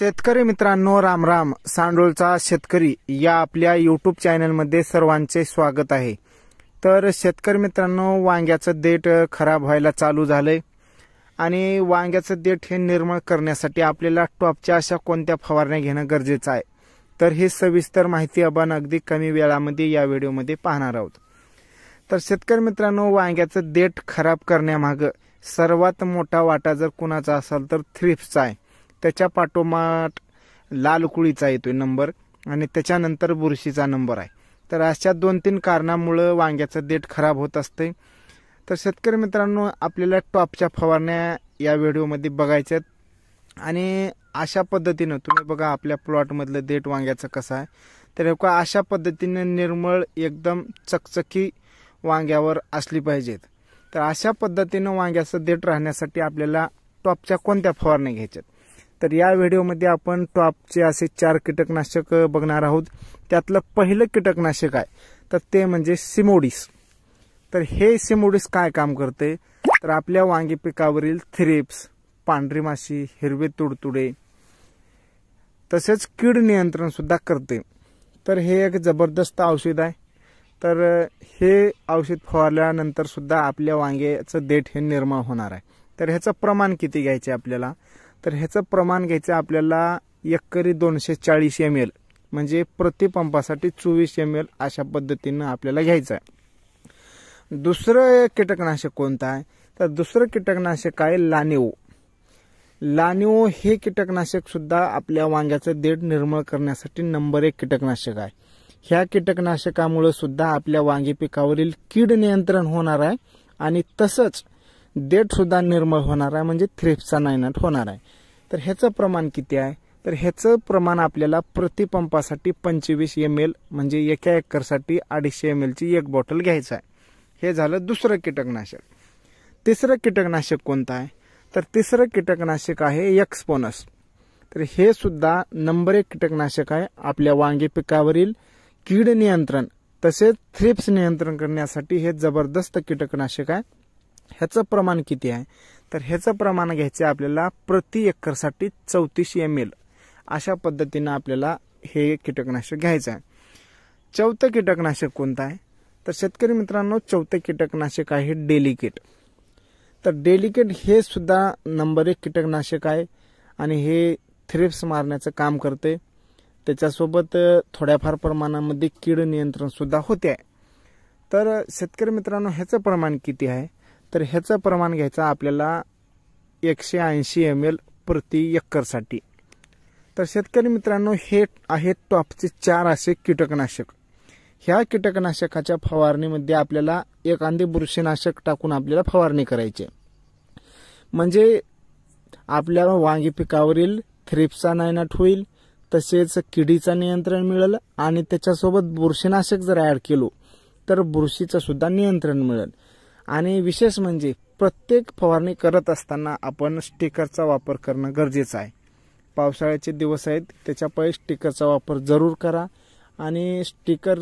शेतकरी मित्रांनो, राम राम. सांडोळचा शेतकरी या आपल्या यूट्यूब चॅनलमध्ये सर्वांचे स्वागत आहे. तर शेतकरी मित्रांनो, वांग्याचं देठ खराब व्हायला चालू झालंय आणि वांग्याचं देठ हे निर्मळ करण्यासाठी आपल्याला टॉपच्या अशा कोणत्या फवारण्या घेणं गरजेचं आहे. तर ही सविस्तर माहिती आपण अगदी कमी वेळामध्ये या व्हिडिओमध्ये पाहणार आहोत. तर शेतकरी मित्रांनो, वांग्याचं देठ खराब करण्यामागे सर्वात मोठा वाटा जर कुणाचा असेल तर थ्रिप्सचा आहे. त्याच्या पाठोपाठ लाल कुळीचा येतोय नंबर आणि त्याच्यानंतर बुरशीचा नंबर आहे. तर अशा 2-3 कारणामुळे वांग्याचं देठ खराब होत असते. तर शेतकरी मित्रांनो, आपल्याला टॉपच्या फवारण्या या व्हिडिओमध्ये बघायच्या आहेत आणि अशा पद्धतीनं तुम्ही बघा आपल्या प्लॉटमधलं देठ वांग्याचं कसं आहे. तर अशा पद्धतीने निर्मळ एकदम चकचकी वांग्यावर असली पाहिजेत. तर अशा पद्धतीनं वांग्याचं देठ राहण्यासाठी आपल्याला टॉपच्या कोणत्या फवारण्या घ्यायच्यात. तर या व्हिडिओमध्ये आपण टॉपचे असे 4 कीटकनाशक बघणार आहोत. त्यातलं पहिलं कीटकनाशक आहे तर ते म्हणजे सिमोडिस. तर हे सिमोडिस काय काम करते, तर आपल्या वांगी पिकावरील थ्रिप्स, पांढरी माशी, हिरवे तुडतुडे तसेच कीड नियंत्रण सुद्धा करते. तर हे एक जबरदस्त औषध आहे. तर हे औषध फवारल्यानंतर सुद्धा आपल्या वांग्याचं देठ हे निर्मळ होणार आहे. तर ह्याचं प्रमाण किती घ्यायचे आपल्याला, तर ह्याचं प्रमाण घ्यायचं आपल्याला एकरी 240 ml म्हणजे प्रतिपंपासाठी 24 ml अशा पद्धतीनं आपल्याला घ्यायचं आहे. दुसरं कीटकनाशक कोणतं आहे, तर दुसरं कीटकनाशक आहे लानिओ. लानिओ हे कीटकनाशक सुद्धा आपल्या वांग्याचं देठ निर्मळ करण्यासाठी नंबर 1 कीटकनाशक आहे. ह्या कीटकनाशकामुळे सुद्धा आपल्या वांगी पिकावरील कीड नियंत्रण होणार आहे आणि तसंच देठ सुद्धा निर्मळ होणार आहे, म्हणजे थ्रिप्सचा नायनाट होणार आहे. तर ह्याचं प्रमाण किती आहे, तर ह्याचं प्रमाण आपल्याला प्रतिपंपासाठी 25 ml म्हणजे एका एकरसाठी 250 ml ची एक बॉटल घ्यायचं आहे. हे झालं दुसरं कीटकनाशक. तिसरं कीटकनाशक कोणतं आहे, तर तिसरं कीटकनाशक आहे एक्सपोनस. तर हे सुद्धा नंबर 1 कीटकनाशक आहे आपल्या वांगी पिकावरील कीड नियंत्रण तसेच थ्रिप्स नियंत्रण करण्यासाठी हे जबरदस्त कीटकनाशक आहे. ह्याचं प्रमाण किती आहे, तर ह्याचं प्रमाण घ्यायचं आपल्याला प्रति एकरसाठी 34 ml अशा पद्धतीनं आपल्याला हे कीटकनाशक घ्यायचं आहे. चौथं कीटकनाशक कोणतं आहे, तर शेतकरी मित्रांनो, चौथं कीटकनाशक आहे डेलिकेट. तर डेलिकेट हे सुद्धा नंबर 1 कीटकनाशक आहे आणि हे थ्रिप्स मारण्याचं काम करते. त्याच्यासोबत थोड्याफार प्रमाणामध्ये कीड नियंत्रण सुद्धा होते आहे. तर शेतकरी मित्रांनो, ह्याचं प्रमाण किती आहे, तर ह्याचं प्रमाण घ्यायचं आपल्याला 180 ml प्रति एकरसाठी. तर शेतकरी मित्रांनो, हे आहेत टॉपचे 4 असे कीटकनाशक. ह्या कीटकनाशकाच्या फवारणीमध्ये आपल्याला एखादे बुरशीनाशक टाकून आपल्याला फवारणी करायची, म्हणजे आपल्या वांगी पिकावरील थ्रिप्सचा नायनाट होईल, तसेच किडीचं नियंत्रण मिळेल आणि त्याच्यासोबत बुरशीनाशक जर ऍड केलो तर बुरशीचं सुद्धा नियंत्रण मिळेल. आणि विशेष म्हणजे प्रत्येक फवारणी करत असताना आपण स्टिकरचा वापर करणं गरजेचं आहे. पावसाळ्याचे दिवस आहेत, त्याच्यामुळे स्टिकरचा वापर जरूर करा. आणि स्टिकर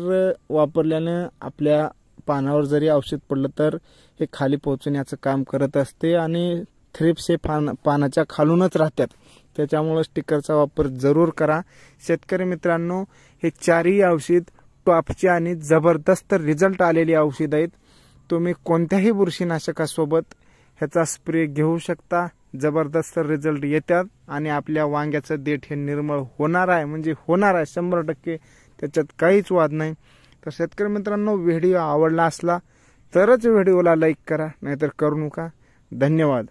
वापरल्यानं आपल्या पानावर जरी औषध पडलं तर हे खाली पोहोचण्याचं काम करत असते आणि थ्रिप्स हे पानाच्या खालूनच राहतात. त्याच्यामुळे स्टिकरचा वापर जरूर करा. शेतकरी मित्रांनो, हे 4ही औषध टॉपचे आणि जबरदस्त रिझल्ट आलेली औषध आहेत. तुम्ही कोणत्याही बुरशीनाशकासोबत ह्याचा स्प्रे घेऊ शकता. जबरदस्त रिझल्ट येतात आणि आपल्या वांग्याचं देठ हे निर्मळ होणार आहे, म्हणजे होणार आहे 100%. त्याच्यात काहीच वाद नाही. तर शेतकरी मित्रांनो, व्हिडिओ आवडला असला तरच व्हिडिओला लाईक करा, नाहीतर करू नका. धन्यवाद.